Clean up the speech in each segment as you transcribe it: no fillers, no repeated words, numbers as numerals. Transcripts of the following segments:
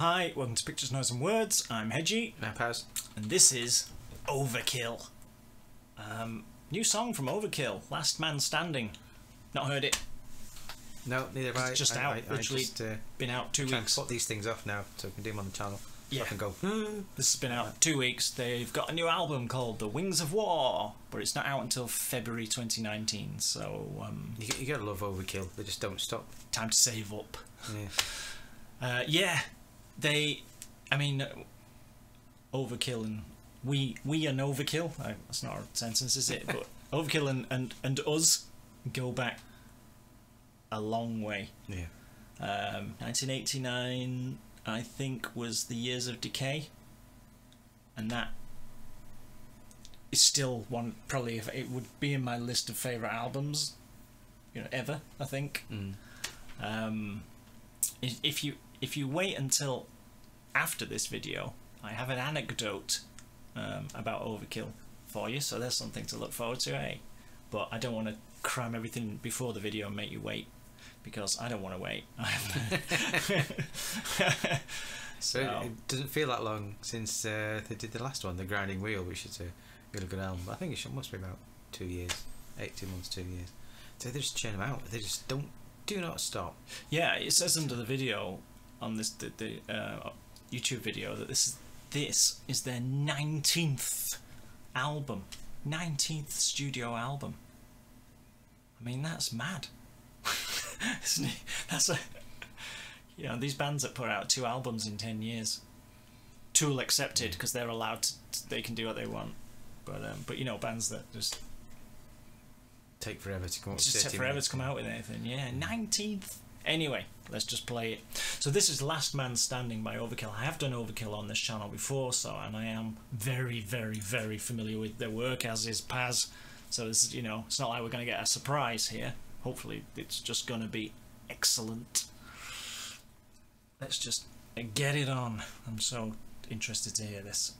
Hi, welcome to Pictures, Noise and Words. I'm Hedgy. I'm Paz. And this is Overkill. New song from Overkill, Last Man Standing. Not heard it. No, neither have I. It's just out, literally been out 2 weeks. Trying to put these things off now so we can do them on the channel. So I can go. This has been out 2 weeks. They've got a new album called The Wings of War, but it's not out until February 2019, so... You gotta love Overkill, they just don't stop. Time to save up. Yeah. Overkill and we and Overkill, that's not a sentence, is it? But Overkill and us go back a long way. Yeah. 1989, I think, was the Years of Decay, and that is still one, probably, if it would be in my list of favourite albums, ever, I think. If you wait until after this video, I have an anecdote about Overkill for you, so there's something to look forward to, eh? But I don't want to cram everything before the video and make you wait, because I don't want to wait. So it doesn't feel that long since they did the last one, The Grinding Wheel, which is a really good album. I think it must be about 2 years, 18 months, 2 years. So they just churn them out. They just do not stop. Yeah, it says under the video on this the YouTube video that this is their 19th album, 19th studio album. I mean, that's mad. Isn't it? That's these bands that put out 2 albums in 10 years. Tool accepted, because they're allowed to, they can do what they want. But bands that just take forever to come out. Just take forever to come out with anything. Yeah, 19th. Anyway, let's just play it. So this is Last Man Standing by Overkill. I have done Overkill on this channel before, and I am very, very, very familiar with their work, as is Paz. So it's it's not like we're going to get a surprise here. Hopefully, it's just going to be excellent. Let's just get it on. I'm so interested to hear this.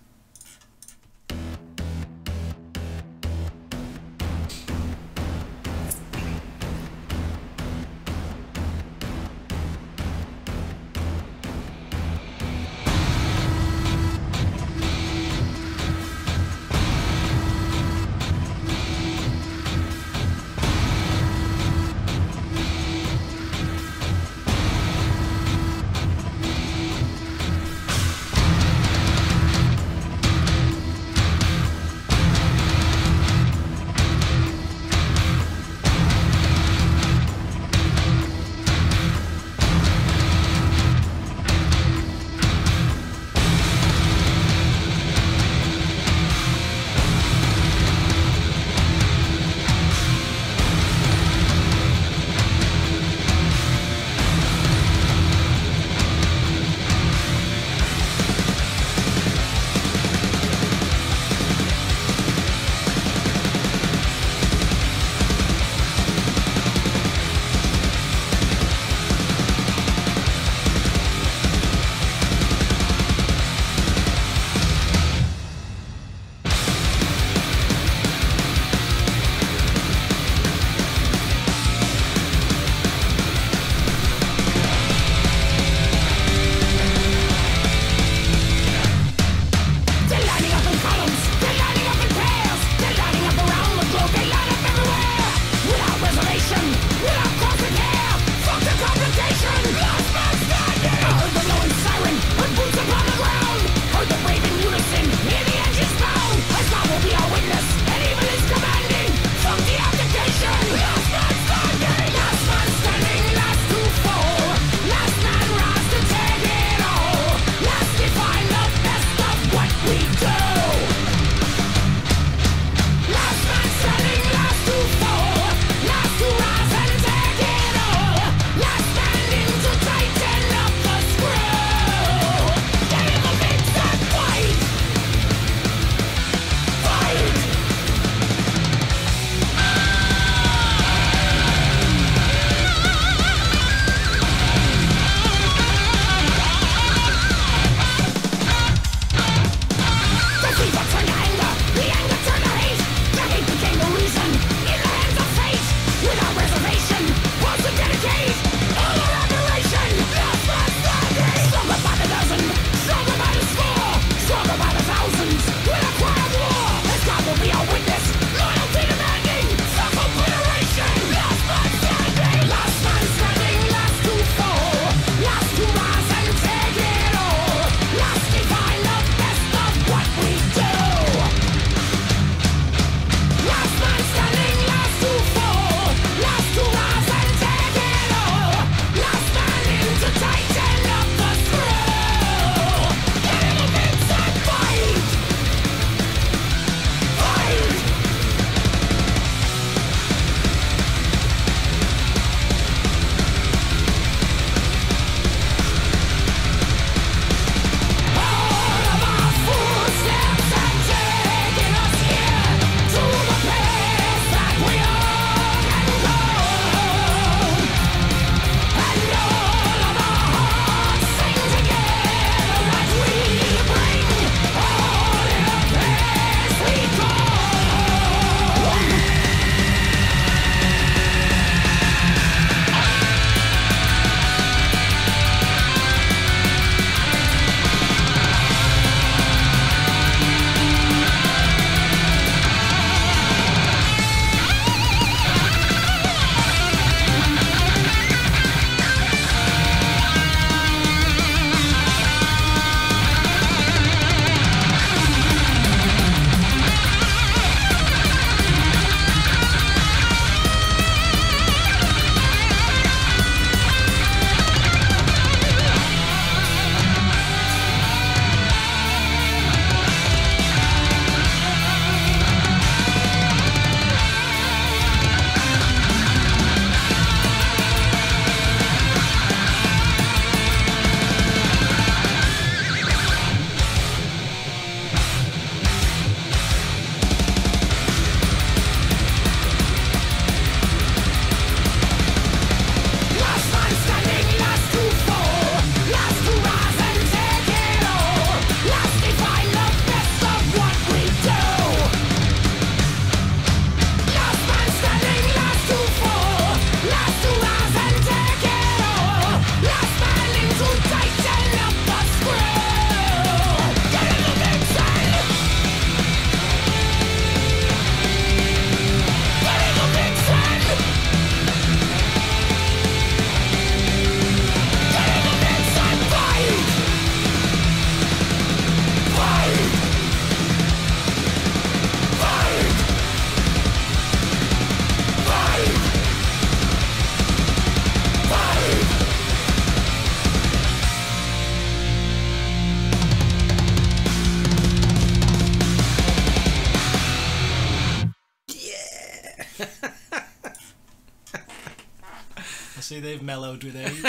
I see they've mellowed with age.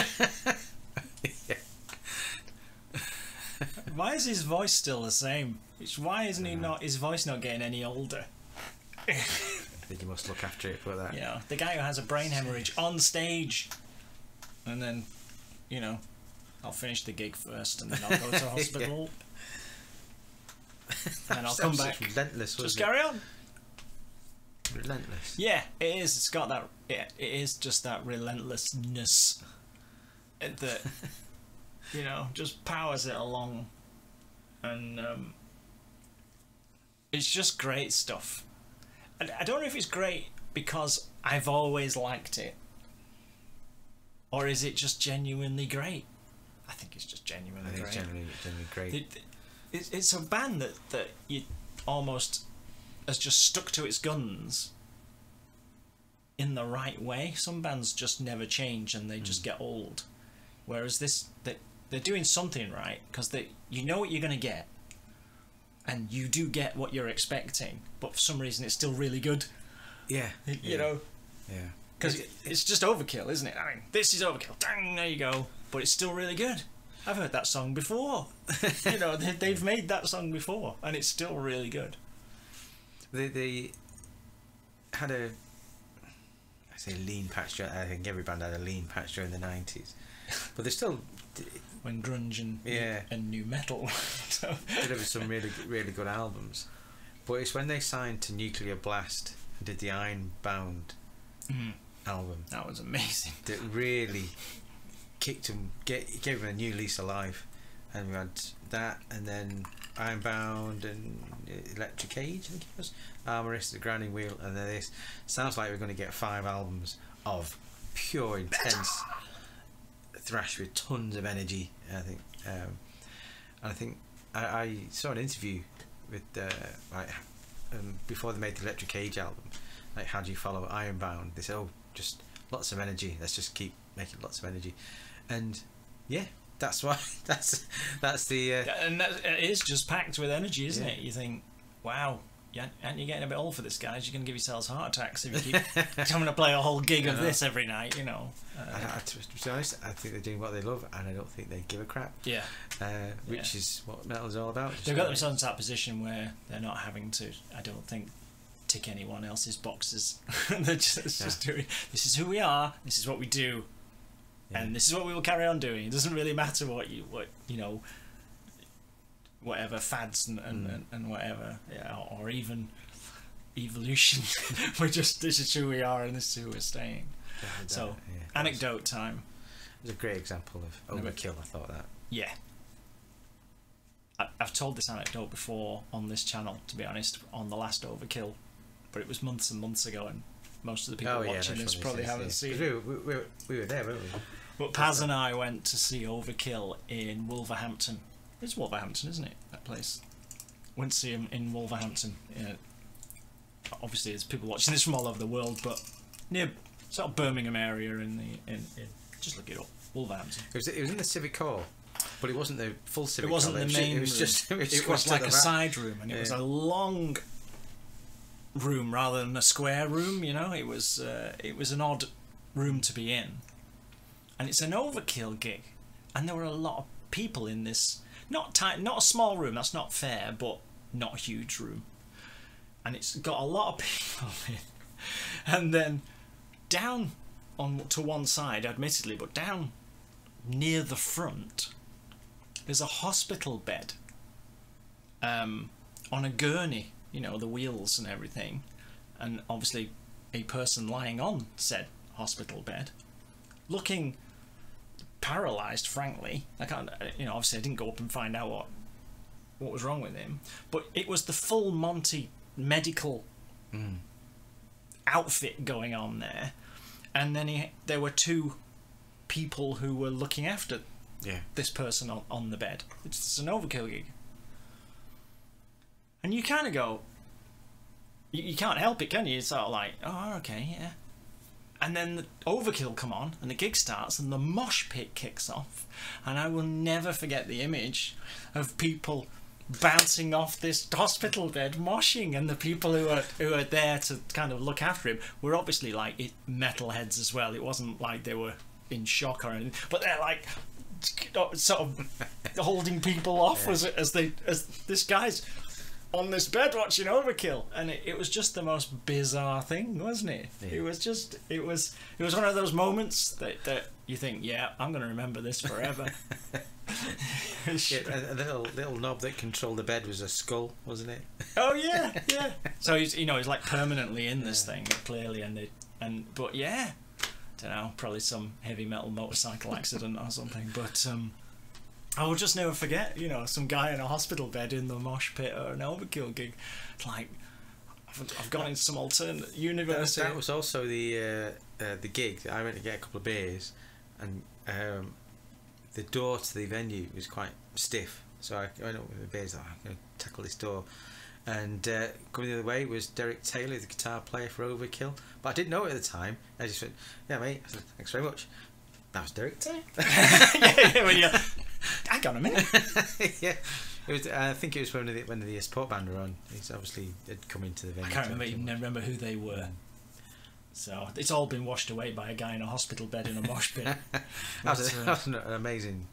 Yeah. Why is his voice still the same? Why isn't his voice not getting any older? I think you must look after it for that. Yeah, the guy who has a brain hemorrhage on stage, and then, you know, I'll finish the gig first, and then I'll go to hospital, and I'll come back. Relentless, just carry on. Relentless. Yeah, it is. It's got that. It is just that relentlessness that, you know, just powers it along, and it's just great stuff. I don't know if it's great because I've always liked it, or is it just genuinely great? I think it's just genuinely great. It's genuinely great. It's a band that you almost has just stuck to its guns in the right way. Some bands just never change and they just get old, whereas they're doing something right because you know what you're going to get. And you do get what you're expecting, but for some reason it's still really good. Yeah. You know? Yeah. Because it's just Overkill, isn't it? I mean, this is Overkill. Dang, there you go. But it's still really good. I've heard that song before. You know, they've made that song before, and it's still really good. They had I say lean patch. I think every band had a lean patch during the 90s. But they still... When grunge and new metal. So. Delivered some really good albums. But it's when they signed to Nuclear Blast and did the Ironbound album. That was amazing. That really kicked them, gave them a new lease of life. And we had that, and then Ironbound and Electric Age, I think it was. Armorist, The Grinding Wheel, and then this. Sounds like we're going to get 5 albums of pure, intense thrash with tons of energy. I think, and I think I saw an interview with before they made the Electric Age album. Like, how do you follow Ironbound? They said, "Oh, just lots of energy. Let's just keep making lots of energy," and yeah, that's why that's the and it is just packed with energy, isn't it? You think, wow. Yeah, aren't you getting a bit old for this, guys? You're going to give yourselves heart attacks if you keep having to play a whole gig of this every night, you know. To be honest, I think they're doing what they love, and I don't think they give a crap. Yeah. Which is what metal's all about. They've got themselves in that position where they're not having to, I don't think, tick anyone else's boxes. They're just doing, this is who we are, this is what we do, and this is what we will carry on doing. It doesn't really matter what you know, whatever fads and whatever, or even evolution. This is who we are and this is who we're staying. So anecdote time. It's a great example of Overkill. I thought that. Yeah, I've told this anecdote before on this channel, to be honest, on the last Overkill, but it was months and months ago, and most of the people watching this probably haven't seen it. We were there, weren't we? But Paz and I went to see Overkill in Wolverhampton. It's Wolverhampton, isn't it? That place. Went to see him in Wolverhampton. Obviously, there's people watching this from all over the world, but near sort of Birmingham area in just look it up. Wolverhampton. It was in the Civic Hall, but it wasn't the full Civic Hall. It wasn't the main room. It was like a side room, and it was a long room rather than a square room. You know, it was an odd room to be in, and it's an Overkill gig, and there were a lot of people in this. Not a small room, that's not fair, but not a huge room. And it's got a lot of people in. And then down to one side, admittedly, but down near the front, there's a hospital bed on a gurney, you know, the wheels and everything. And obviously a person lying on said hospital bed, looking paralysed, frankly. I can't, you know, obviously I didn't go up and find out what was wrong with him, but it was the full Monty medical outfit going on there, and then there were 2 people who were looking after this person on the bed. It's an Overkill gig, and you kind of go, you can't help it, can you? It's sort of like, oh, okay, yeah. And then the Overkill come on, and the gig starts, and the mosh pit kicks off, and I will never forget the image of people bouncing off this hospital bed, moshing, and the people who are there to kind of look after him were obviously like metalheads as well. It wasn't like they were in shock or anything, but they're like sort of holding people off as this guy's on this bed watching Overkill, and it was just the most bizarre thing, wasn't it? Yeah. It was one of those moments that you think, yeah, I'm going to remember this forever. Yeah, a little knob that controlled the bed was a skull, wasn't it? Oh yeah. So he's like permanently in this thing clearly, but yeah, don't know, probably some heavy metal motorcycle accident or something, but I will just never forget, some guy in a hospital bed in the mosh pit or an Overkill gig. Like, I've gone into some alternate universe. That was also the gig. I went to get a couple of beers, and the door to the venue was quite stiff. So I went up with the beers, I'm going to tackle this door. And coming the other way was Derek Taylor, the guitar player for Overkill. But I didn't know it at the time. I just went, yeah, mate. I said, thanks very much. That was Derek Taylor. Yeah, hang on a minute. Yeah, it was. I think it was when the support band were on. He's obviously had come into the venue. I can't remember who they were. So it's all been washed away by a guy in a hospital bed in a mosh pit. That was an amazing.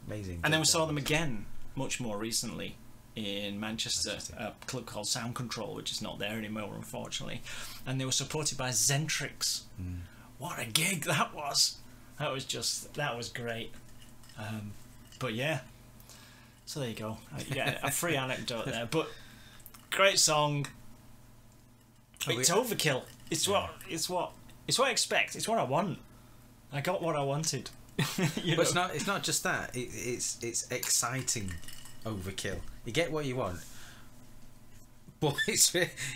And then we saw them again much more recently in Manchester, a club called Sound Control, which is not there anymore, unfortunately. And they were supported by Zentrix. What a gig that was! That was great. But yeah, so there you go. Yeah, a free anecdote there. But great song. It's Overkill. It's what I expect. It's what I want. I got what I wanted. But it's not just that. It's exciting Overkill. You get what you want. But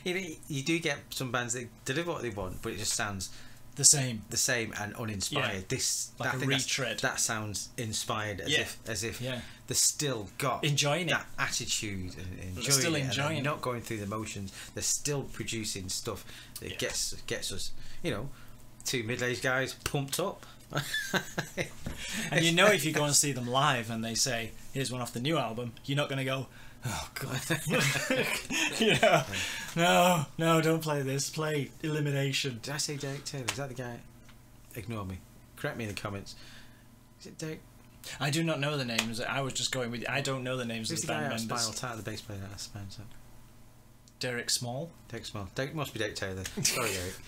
you do get some bands that deliver what they want, but it just sounds the same and uninspired. Yeah. Like a retread. That sounds inspired as if they're still got enjoying that attitude and enjoying it, not going through the motions. They're still producing stuff that gets us, two middle-aged guys pumped up. And if you go and see them live and they say, here's one off the new album, you're not going to go, oh god. No, don't play this, play Elimination. Did I say Derek Taylor? Is that the guy? Ignore me, correct me in the comments. Is it Derek? I do not know the names. I was just going with I don't know the names of the band members. Spinal Tap, the bass player out of Spinal Tap? Derek Small. Derek must be Derek Taylor. Sorry, Derek.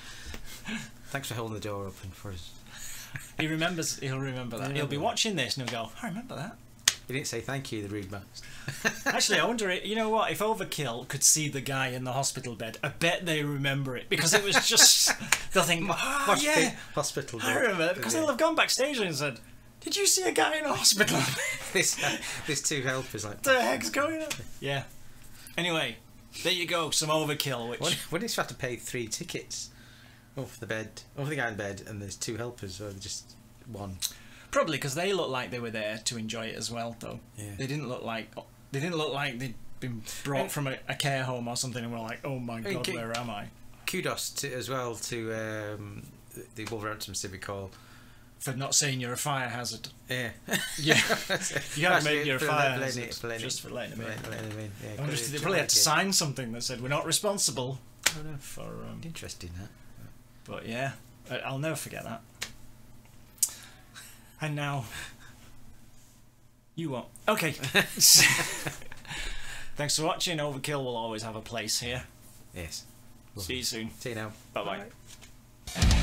Thanks for holding the door open for us. He'll remember that. He'll be watching this and he'll go, I remember that. He didn't say thank you, the rude bastard. Actually, I wonder, you know what, if Overkill could see the guy in the hospital bed, I bet they remember it, because it was just, they'll think, hospital bed. I remember it, because they'll have gone backstage and said, did you see a guy in a hospital bed? There's two helpers like, what the heck's going on? Yeah. Anyway, there you go, some Overkill, which... When did you have to pay 3 tickets? Off the guy in bed, and there's 2 helpers, or just one. Probably because they looked like they were there to enjoy it as well, though. Yeah. They didn't look like they'd been brought from a care home or something, and were like, "Oh my god, where am I?" Kudos to the Wolverhampton Civic Hall for not saying you're a fire hazard. Yeah. Yeah. You gotta make you're a fire hazard just for letting them in. Yeah, I wonder if they probably had to sign something that said we're not responsible. For interesting that. But yeah, I'll never forget that. And now, you won't. Okay. Thanks for watching. Overkill will always have a place here. Yes. See you soon. See you now. Bye-bye.